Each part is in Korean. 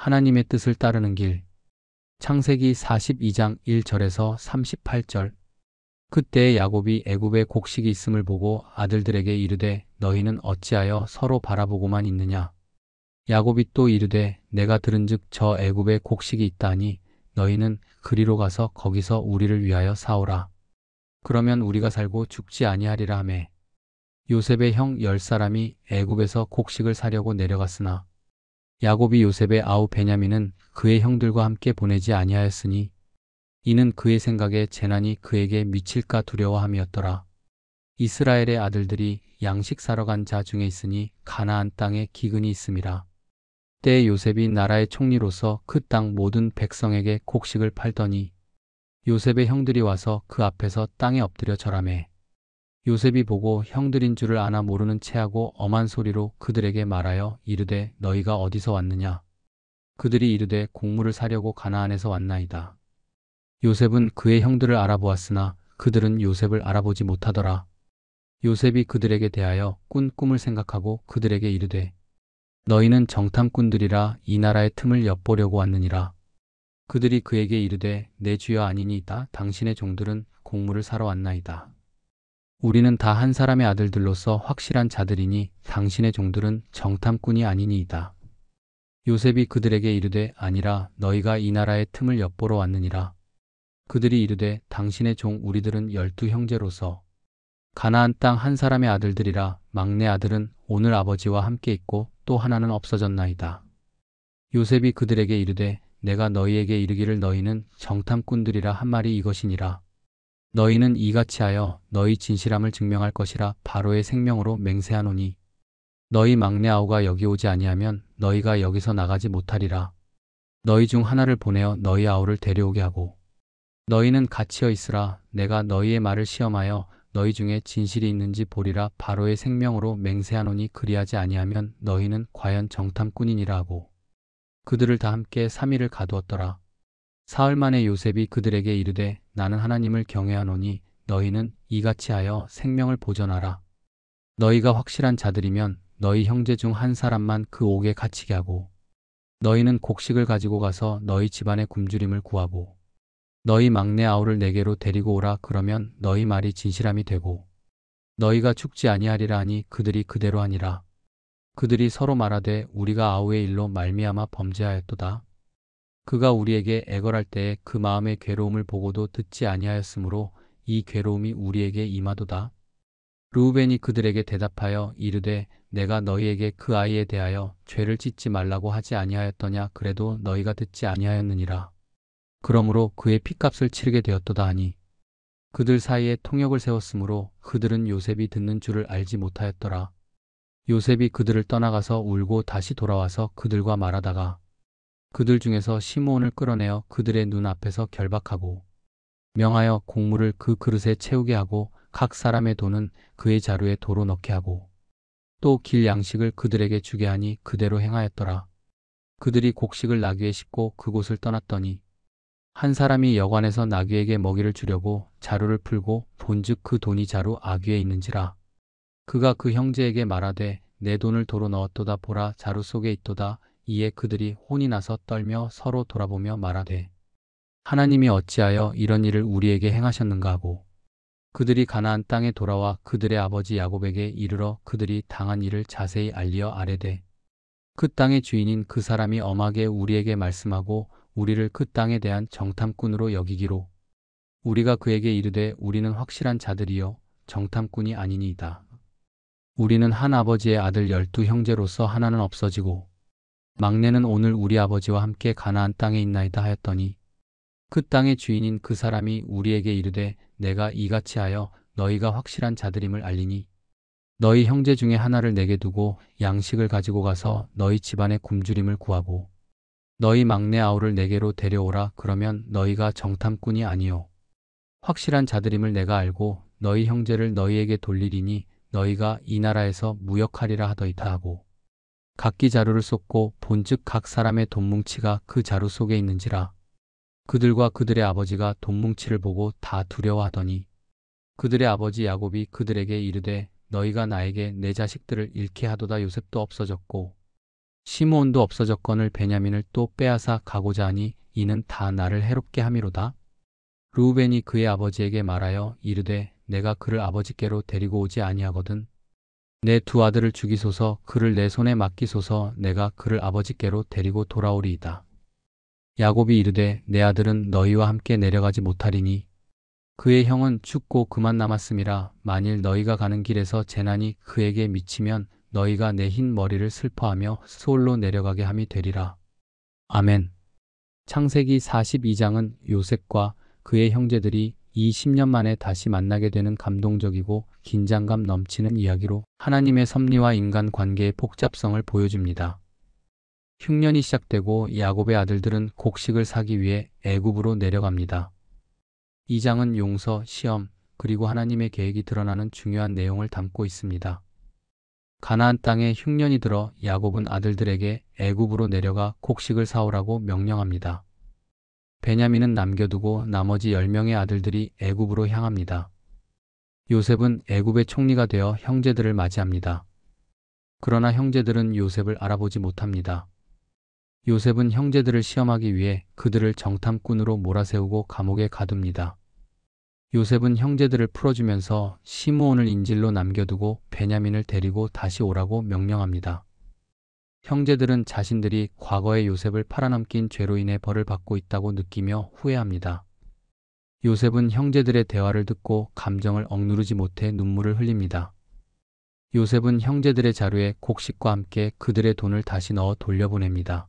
하나님의 뜻을 따르는 길. 창세기 42장 1절에서 38절. 그때 야곱이 애굽에 곡식이 있음을 보고 아들들에게 이르되 너희는 어찌하여 서로 바라보고만 있느냐. 야곱이 또 이르되 내가 들은즉 저 애굽에 곡식이 있다 하니 너희는 그리로 가서 거기서 우리를 위하여 사오라. 그러면 우리가 살고 죽지 아니하리라 하매. 요셉의 형 10사람이 애굽에서 곡식을 사려고 내려갔으나 야곱이 요셉의 아우 베냐민은 그의 형들과 함께 보내지 아니하였으니 이는 그의 생각에 재난이 그에게 미칠까 두려워함이었더라. 이스라엘의 아들들이 양식 사러 간 자 중에 있으니 가나안 땅에 기근이 있음이라. 때에 요셉이 나라의 총리로서 그 땅 모든 백성에게 곡식을 팔더니 요셉의 형들이 와서 그 앞에서 땅에 엎드려 절하매. 요셉이 보고 형들인 줄을 아나 모르는 체하고 엄한 소리로 그들에게 말하여 이르되 너희가 어디서 왔느냐. 그들이 이르되 곡물을 사려고 가나안에서 왔나이다. 요셉은 그의 형들을 알아보았으나 그들은 요셉을 알아보지 못하더라. 요셉이 그들에게 대하여 꾼 꿈을 생각하고 그들에게 이르되 너희는 정탐꾼들이라 이 나라의 틈을 엿보려고 왔느니라. 그들이 그에게 이르되 내 주여 아니니이다. 당신의 종들은 곡물을 사러 왔나이다. 우리는 다 한 사람의 아들들로서 확실한 자들이니 당신의 종들은 정탐꾼이 아니니이다. 요셉이 그들에게 이르되 아니라 너희가 이 나라의 틈을 엿보러 왔느니라. 그들이 이르되 당신의 종 우리들은 12형제로서 가나안 땅 한 사람의 아들들이라. 막내 아들은 오늘 아버지와 함께 있고 또 하나는 없어졌나이다. 요셉이 그들에게 이르되 내가 너희에게 이르기를 너희는 정탐꾼들이라 한 말이 이것이니라. 너희는 이같이 하여 너희 진실함을 증명할 것이라 바로의 생명으로 맹세하노니 너희 막내 아우가 여기 오지 아니하면 너희가 여기서 나가지 못하리라. 너희 중 하나를 보내어 너희 아우를 데려오게 하고 너희는 갇혀 있으라. 내가 너희의 말을 시험하여 너희 중에 진실이 있는지 보리라. 바로의 생명으로 맹세하노니 그리하지 아니하면 너희는 과연 정탐꾼이니라 하고 그들을 다 함께 3일을 가두었더라. 사흘 만에 요셉이 그들에게 이르되 나는 하나님을 경외하노니 너희는 이같이 하여 생명을 보전하라. 너희가 확실한 자들이면 너희 형제 중 한 사람만 그 옥에 갇히게 하고 너희는 곡식을 가지고 가서 너희 집안의 굶주림을 구하고 너희 막내 아우를 내게로 데리고 오라. 그러면 너희 말이 진실함이 되고 너희가 죽지 아니하리라 하니 그들이 그대로 하니라. 그들이 서로 말하되 우리가 아우의 일로 말미암아 범죄하였도다. 그가 우리에게 애걸할 때에 그 마음의 괴로움을 보고도 듣지 아니하였으므로 이 괴로움이 우리에게 임하도다. 르우벤이 그들에게 대답하여 이르되 내가 너희에게 그 아이에 대하여 죄를 짓지 말라고 하지 아니하였더냐. 그래도 너희가 듣지 아니하였느니라. 그러므로 그의 핏값을 치르게 되었도다 하니 그들 사이에 통역을 세웠으므로 그들은 요셉이 듣는 줄을 알지 못하였더라. 요셉이 그들을 떠나가서 울고 다시 돌아와서 그들과 말하다가 그들 중에서 시므온을 끌어내어 그들의 눈 앞에서 결박하고 명하여 곡물을 그 그릇에 채우게 하고 각 사람의 돈은 그의 자루에 도로 넣게 하고 또 길 양식을 그들에게 주게 하니 그대로 행하였더라. 그들이 곡식을 나귀에 싣고 그곳을 떠났더니 한 사람이 여관에서 나귀에게 먹이를 주려고 자루를 풀고 본즉 그 돈이 자루 아귀에 있는지라. 그가 그 형제에게 말하되 내 돈을 도로 넣었도다. 보라 자루 속에 있도다. 이에 그들이 혼이 나서 떨며 서로 돌아보며 말하되 하나님이 어찌하여 이런 일을 우리에게 행하셨는가 하고 그들이 가나안 땅에 돌아와 그들의 아버지 야곱에게 이르러 그들이 당한 일을 자세히 알리어 아뢰되 그 땅의 주인인 그 사람이 엄하게 우리에게 말씀하고 우리를 그 땅에 대한 정탐꾼으로 여기기로 우리가 그에게 이르되 우리는 확실한 자들이요 정탐꾼이 아니니이다. 우리는 한 아버지의 아들 12형제로서 하나는 없어지고 막내는 오늘 우리 아버지와 함께 가나안 땅에 있나이다 하였더니 그 땅의 주인인 그 사람이 우리에게 이르되 내가 이같이 하여 너희가 확실한 자들임을 알리니 너희 형제 중에 하나를 내게 두고 양식을 가지고 가서 너희 집안의 굶주림을 구하고 너희 막내 아우를 내게로 데려오라. 그러면 너희가 정탐꾼이 아니요 확실한 자들임을 내가 알고 너희 형제를 너희에게 돌리리니 너희가 이 나라에서 무역하리라 하더이다 하고 각기 자루를 쏟고 본즉 각 사람의 돈뭉치가 그 자루 속에 있는지라. 그들과 그들의 아버지가 돈뭉치를 보고 다 두려워하더니 그들의 아버지 야곱이 그들에게 이르되 너희가 나에게 내 자식들을 잃게 하도다. 요셉도 없어졌고 시므온도 없어졌거늘 베냐민을 또 빼앗아 가고자 하니 이는 다 나를 해롭게 함이로다. 르우벤이 그의 아버지에게 말하여 이르되 내가 그를 아버지께로 데리고 오지 아니하거든. 내 두 아들을 죽이소서. 그를 내 손에 맡기소서. 내가 그를 아버지께로 데리고 돌아오리이다. 야곱이 이르되 내 아들은 너희와 함께 내려가지 못하리니 그의 형은 죽고 그만 남았음이라. 만일 너희가 가는 길에서 재난이 그에게 미치면 너희가 내 흰 머리를 슬퍼하며 스올로 내려가게 함이 되리라. 아멘. 창세기 42장은 요셉과 그의 형제들이 20년 만에 다시 만나게 되는 감동적이고 긴장감 넘치는 이야기로 하나님의 섭리와 인간 관계의 복잡성을 보여줍니다. 흉년이 시작되고 야곱의 아들들은 곡식을 사기 위해 애굽으로 내려갑니다. 이 장은 용서, 시험, 그리고 하나님의 계획이 드러나는 중요한 내용을 담고 있습니다. 가나안 땅에 흉년이 들어 야곱은 아들들에게 애굽으로 내려가 곡식을 사오라고 명령합니다. 베냐민은 남겨두고 나머지 10명의 아들들이 애굽으로 향합니다. 요셉은 애굽의 총리가 되어 형제들을 맞이합니다. 그러나 형제들은 요셉을 알아보지 못합니다. 요셉은 형제들을 시험하기 위해 그들을 정탐꾼으로 몰아세우고 감옥에 가둡니다. 요셉은 형제들을 풀어주면서 시므온을 인질로 남겨두고 베냐민을 데리고 다시 오라고 명령합니다. 형제들은 자신들이 과거에 요셉을 팔아넘긴 죄로 인해 벌을 받고 있다고 느끼며 후회합니다. 요셉은 형제들의 대화를 듣고 감정을 억누르지 못해 눈물을 흘립니다. 요셉은 형제들의 자루에 곡식과 함께 그들의 돈을 다시 넣어 돌려보냅니다.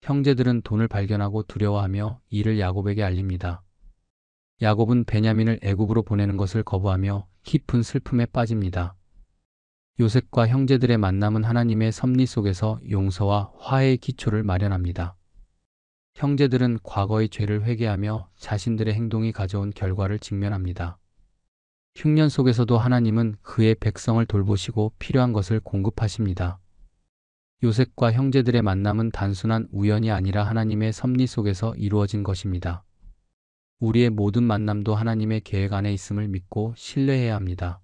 형제들은 돈을 발견하고 두려워하며 이를 야곱에게 알립니다. 야곱은 베냐민을 애굽으로 보내는 것을 거부하며 깊은 슬픔에 빠집니다. 요셉과 형제들의 만남은 하나님의 섭리 속에서 용서와 화해의 기초를 마련합니다. 형제들은 과거의 죄를 회개하며 자신들의 행동이 가져온 결과를 직면합니다. 흉년 속에서도 하나님은 그의 백성을 돌보시고 필요한 것을 공급하십니다. 요셉과 형제들의 만남은 단순한 우연이 아니라 하나님의 섭리 속에서 이루어진 것입니다. 우리의 모든 만남도 하나님의 계획 안에 있음을 믿고 신뢰해야 합니다.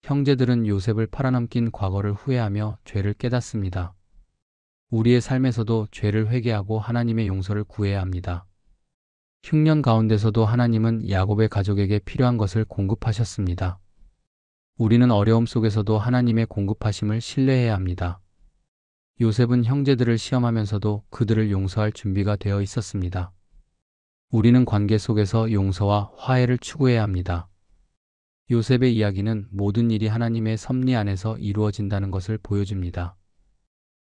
형제들은 요셉을 팔아넘긴 과거를 후회하며 죄를 깨닫습니다. 우리의 삶에서도 죄를 회개하고 하나님의 용서를 구해야 합니다. 흉년 가운데서도 하나님은 야곱의 가족에게 필요한 것을 공급하셨습니다. 우리는 어려움 속에서도 하나님의 공급하심을 신뢰해야 합니다. 요셉은 형제들을 시험하면서도 그들을 용서할 준비가 되어 있었습니다. 우리는 관계 속에서 용서와 화해를 추구해야 합니다. 요셉의 이야기는 모든 일이 하나님의 섭리 안에서 이루어진다는 것을 보여줍니다.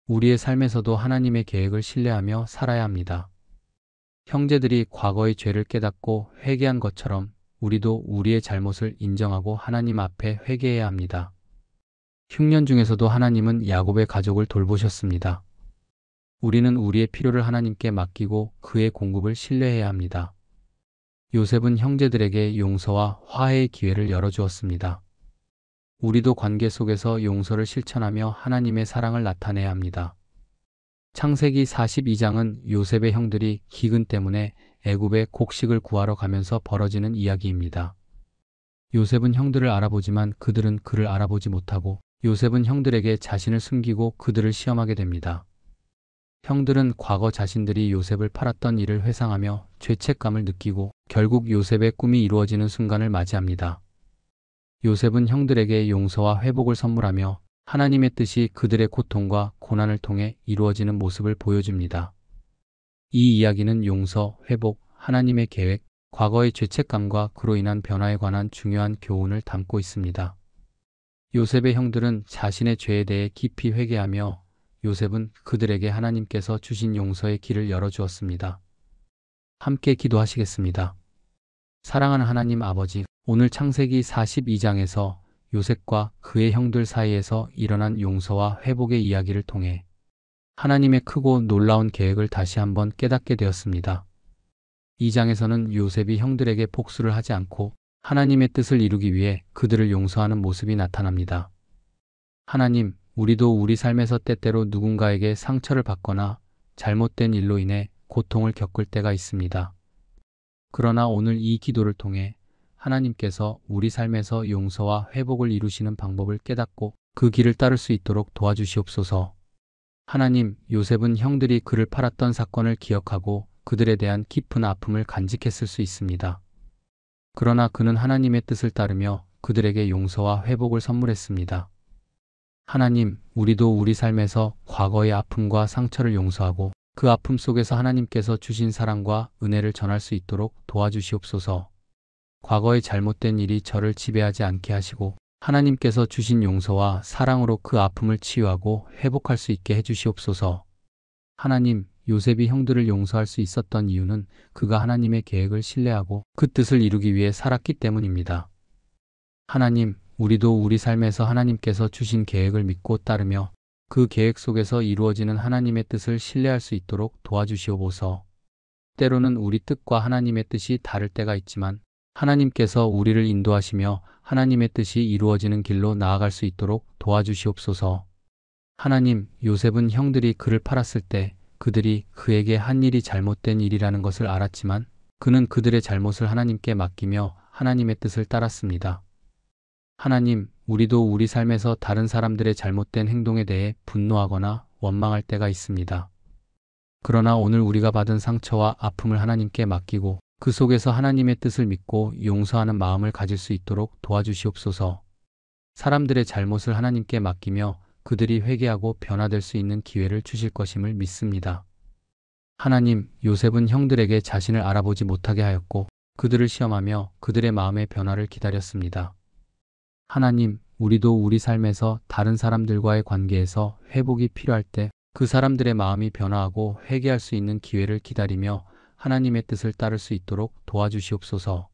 우리의 삶에서도 하나님의 계획을 신뢰하며 살아야 합니다. 형제들이 과거의 죄를 깨닫고 회개한 것처럼 우리도 우리의 잘못을 인정하고 하나님 앞에 회개해야 합니다. 흉년 중에서도 하나님은 야곱의 가족을 돌보셨습니다. 우리는 우리의 필요를 하나님께 맡기고 그의 공급을 신뢰해야 합니다. 요셉은 형제들에게 용서와 화해의 기회를 열어주었습니다. 우리도 관계 속에서 용서를 실천하며 하나님의 사랑을 나타내야 합니다. 창세기 42장은 요셉의 형들이 기근 때문에 애굽에 곡식을 구하러 가면서 벌어지는 이야기입니다. 요셉은 형들을 알아보지만 그들은 그를 알아보지 못하고 요셉은 형들에게 자신을 숨기고 그들을 시험하게 됩니다. 형들은 과거 자신들이 요셉을 팔았던 일을 회상하며 죄책감을 느끼고 결국 요셉의 꿈이 이루어지는 순간을 맞이합니다. 요셉은 형들에게 용서와 회복을 선물하며 하나님의 뜻이 그들의 고통과 고난을 통해 이루어지는 모습을 보여줍니다. 이 이야기는 용서, 회복, 하나님의 계획, 과거의 죄책감과 그로 인한 변화에 관한 중요한 교훈을 담고 있습니다. 요셉의 형들은 자신의 죄에 대해 깊이 회개하며 요셉은 그들에게 하나님께서 주신 용서의 길을 열어주었습니다. 함께 기도하시겠습니다. 사랑하는 하나님 아버지, 오늘 창세기 42장에서 요셉과 그의 형들 사이에서 일어난 용서와 회복의 이야기를 통해 하나님의 크고 놀라운 계획을 다시 한번 깨닫게 되었습니다. 이 장에서는 요셉이 형들에게 복수를 하지 않고 하나님의 뜻을 이루기 위해 그들을 용서하는 모습이 나타납니다. 하나님, 우리도 우리 삶에서 때때로 누군가에게 상처를 받거나 잘못된 일로 인해 고통을 겪을 때가 있습니다. 그러나 오늘 이 기도를 통해 하나님께서 우리 삶에서 용서와 회복을 이루시는 방법을 깨닫고 그 길을 따를 수 있도록 도와주시옵소서. 하나님, 요셉은 형들이 그를 팔았던 사건을 기억하고 그들에 대한 깊은 아픔을 간직했을 수 있습니다. 그러나 그는 하나님의 뜻을 따르며 그들에게 용서와 회복을 선물했습니다. 하나님, 우리도 우리 삶에서 과거의 아픔과 상처를 용서하고 그 아픔 속에서 하나님께서 주신 사랑과 은혜를 전할 수 있도록 도와주시옵소서. 과거의 잘못된 일이 저를 지배하지 않게 하시고 하나님께서 주신 용서와 사랑으로 그 아픔을 치유하고 회복할 수 있게 해주시옵소서. 하나님, 요셉이 형들을 용서할 수 있었던 이유는 그가 하나님의 계획을 신뢰하고 그 뜻을 이루기 위해 살았기 때문입니다. 하나님, 우리도 우리 삶에서 하나님께서 주신 계획을 믿고 따르며 그 계획 속에서 이루어지는 하나님의 뜻을 신뢰할 수 있도록 도와주시옵소서. 때로는 우리 뜻과 하나님의 뜻이 다를 때가 있지만 하나님께서 우리를 인도하시며 하나님의 뜻이 이루어지는 길로 나아갈 수 있도록 도와주시옵소서. 하나님, 요셉은 형들이 그를 팔았을 때 그들이 그에게 한 일이 잘못된 일이라는 것을 알았지만 그는 그들의 잘못을 하나님께 맡기며 하나님의 뜻을 따랐습니다. 하나님, 우리도 우리 삶에서 다른 사람들의 잘못된 행동에 대해 분노하거나 원망할 때가 있습니다. 그러나 오늘 우리가 받은 상처와 아픔을 하나님께 맡기고 그 속에서 하나님의 뜻을 믿고 용서하는 마음을 가질 수 있도록 도와주시옵소서. 사람들의 잘못을 하나님께 맡기며 그들이 회개하고 변화될 수 있는 기회를 주실 것임을 믿습니다. 하나님, 요셉은 형들에게 자신을 알아보지 못하게 하였고 그들을 시험하며 그들의 마음의 변화를 기다렸습니다. 하나님, 우리도 우리 삶에서 다른 사람들과의 관계에서 회복이 필요할 때 그 사람들의 마음이 변화하고 회개할 수 있는 기회를 기다리며 하나님의 뜻을 따를 수 있도록 도와주시옵소서.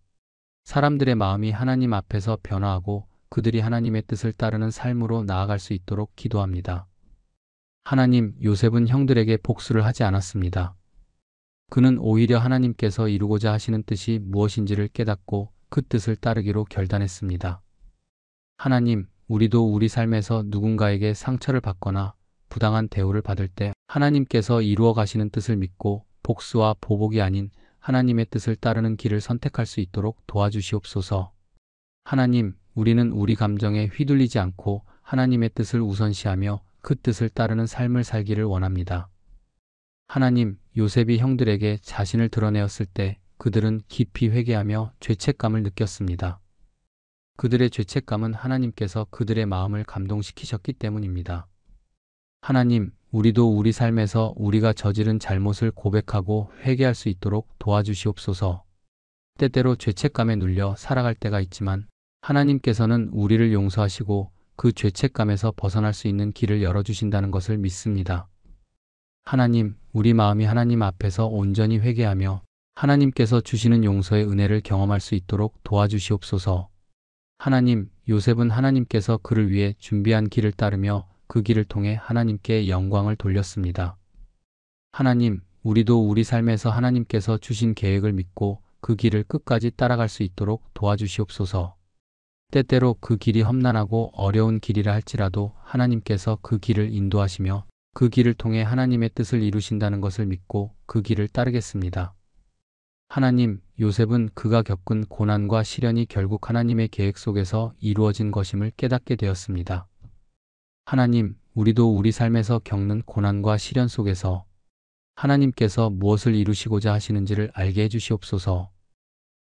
사람들의 마음이 하나님 앞에서 변화하고 그들이 하나님의 뜻을 따르는 삶으로 나아갈 수 있도록 기도합니다. 하나님, 요셉은 형들에게 복수를 하지 않았습니다. 그는 오히려 하나님께서 이루고자 하시는 뜻이 무엇인지를 깨닫고 그 뜻을 따르기로 결단했습니다. 하나님, 우리도 우리 삶에서 누군가에게 상처를 받거나 부당한 대우를 받을 때 하나님께서 이루어 가시는 뜻을 믿고 복수와 보복이 아닌 하나님의 뜻을 따르는 길을 선택할 수 있도록 도와주시옵소서. 하나님, 우리는 우리 감정에 휘둘리지 않고 하나님의 뜻을 우선시하며 그 뜻을 따르는 삶을 살기를 원합니다. 하나님, 요셉이 형들에게 자신을 드러내었을 때 그들은 깊이 회개하며 죄책감을 느꼈습니다. 그들의 죄책감은 하나님께서 그들의 마음을 감동시키셨기 때문입니다. 하나님, 우리도 우리 삶에서 우리가 저지른 잘못을 고백하고 회개할 수 있도록 도와주시옵소서. 때때로 죄책감에 눌려 살아갈 때가 있지만 하나님께서는 우리를 용서하시고 그 죄책감에서 벗어날 수 있는 길을 열어주신다는 것을 믿습니다. 하나님, 우리 마음이 하나님 앞에서 온전히 회개하며 하나님께서 주시는 용서의 은혜를 경험할 수 있도록 도와주시옵소서. 하나님, 요셉은 하나님께서 그를 위해 준비한 길을 따르며 그 길을 통해 하나님께 영광을 돌렸습니다. 하나님, 우리도 우리 삶에서 하나님께서 주신 계획을 믿고 그 길을 끝까지 따라갈 수 있도록 도와주시옵소서. 때때로 그 길이 험난하고 어려운 길이라 할지라도 하나님께서 그 길을 인도하시며 그 길을 통해 하나님의 뜻을 이루신다는 것을 믿고 그 길을 따르겠습니다. 하나님, 요셉은 그가 겪은 고난과 시련이 결국 하나님의 계획 속에서 이루어진 것임을 깨닫게 되었습니다. 하나님, 우리도 우리 삶에서 겪는 고난과 시련 속에서 하나님께서 무엇을 이루시고자 하시는지를 알게 해주시옵소서.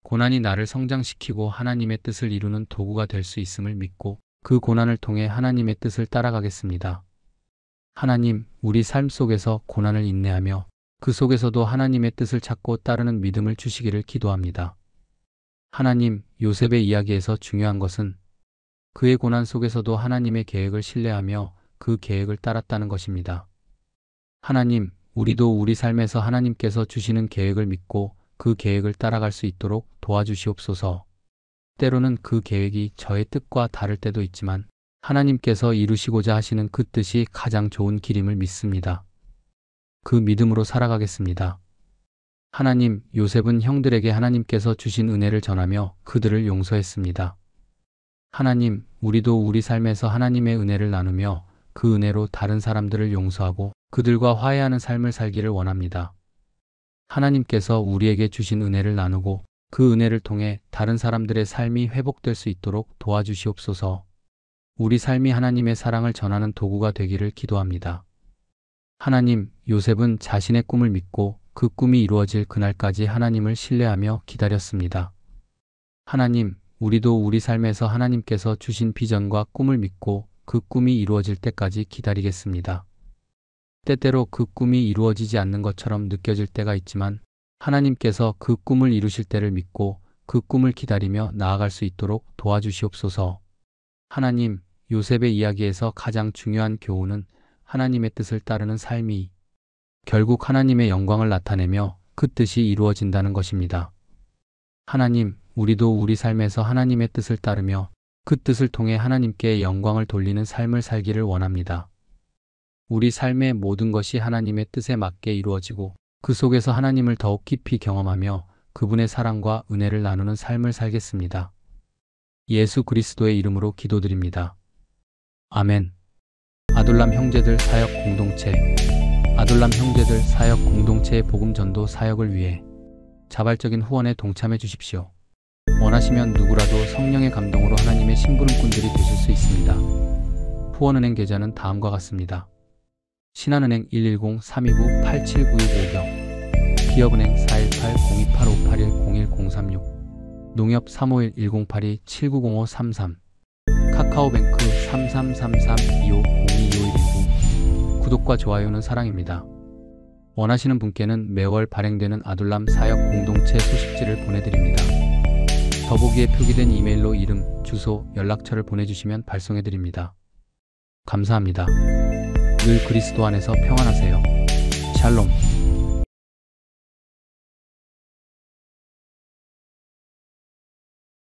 고난이 나를 성장시키고 하나님의 뜻을 이루는 도구가 될 수 있음을 믿고 그 고난을 통해 하나님의 뜻을 따라가겠습니다. 하나님, 우리 삶 속에서 고난을 인내하며 그 속에서도 하나님의 뜻을 찾고 따르는 믿음을 주시기를 기도합니다. 하나님, 요셉의 이야기에서 중요한 것은 그의 고난 속에서도 하나님의 계획을 신뢰하며 그 계획을 따랐다는 것입니다. 하나님, 우리도 우리 삶에서 하나님께서 주시는 계획을 믿고 그 계획을 따라갈 수 있도록 도와주시옵소서. 때로는 그 계획이 저의 뜻과 다를 때도 있지만 하나님께서 이루시고자 하시는 그 뜻이 가장 좋은 길임을 믿습니다. 그 믿음으로 살아가겠습니다. 하나님, 요셉은 형들에게 하나님께서 주신 은혜를 전하며 그들을 용서했습니다. 하나님, 우리도 우리 삶에서 하나님의 은혜를 나누며 그 은혜로 다른 사람들을 용서하고 그들과 화해하는 삶을 살기를 원합니다. 하나님께서 우리에게 주신 은혜를 나누고 그 은혜를 통해 다른 사람들의 삶이 회복될 수 있도록 도와주시옵소서. 우리 삶이 하나님의 사랑을 전하는 도구가 되기를 기도합니다. 하나님, 요셉은 자신의 꿈을 믿고 그 꿈이 이루어질 그날까지 하나님을 신뢰하며 기다렸습니다. 하나님, 우리도 우리 삶에서 하나님께서 주신 비전과 꿈을 믿고 그 꿈이 이루어질 때까지 기다리겠습니다. 때때로 그 꿈이 이루어지지 않는 것처럼 느껴질 때가 있지만 하나님께서 그 꿈을 이루실 때를 믿고 그 꿈을 기다리며 나아갈 수 있도록 도와주시옵소서. 하나님, 요셉의 이야기에서 가장 중요한 교훈은 하나님의 뜻을 따르는 삶이 결국 하나님의 영광을 나타내며 그 뜻이 이루어진다는 것입니다. 하나님, 우리도 우리 삶에서 하나님의 뜻을 따르며 그 뜻을 통해 하나님께 영광을 돌리는 삶을 살기를 원합니다. 우리 삶의 모든 것이 하나님의 뜻에 맞게 이루어지고 그 속에서 하나님을 더욱 깊이 경험하며 그분의 사랑과 은혜를 나누는 삶을 살겠습니다. 예수 그리스도의 이름으로 기도드립니다. 아멘. 아둘람 형제들 사역 공동체. 아둘람 형제들 사역 공동체의 복음 전도 사역을 위해 자발적인 후원에 동참해 주십시오. 원하시면 누구라도 성령의 감동으로 하나님의 심부름꾼들이 되실 수 있습니다. 후원은행 계좌는 다음과 같습니다. 신한은행 110-329-8792 기업은행 418-028581-0136 농협 351-1082-790533 카카오뱅크 3333-2502-2519 구독과 좋아요는 사랑입니다. 원하시는 분께는 매월 발행되는 아둘람 사역 공동체 소식지를 보내드립니다. 더보기에 표기된 이메일로 이름, 주소, 연락처를 보내주시면 발송해드립니다. 감사합니다. 늘 그리스도 안에서 평안하세요. 샬롬.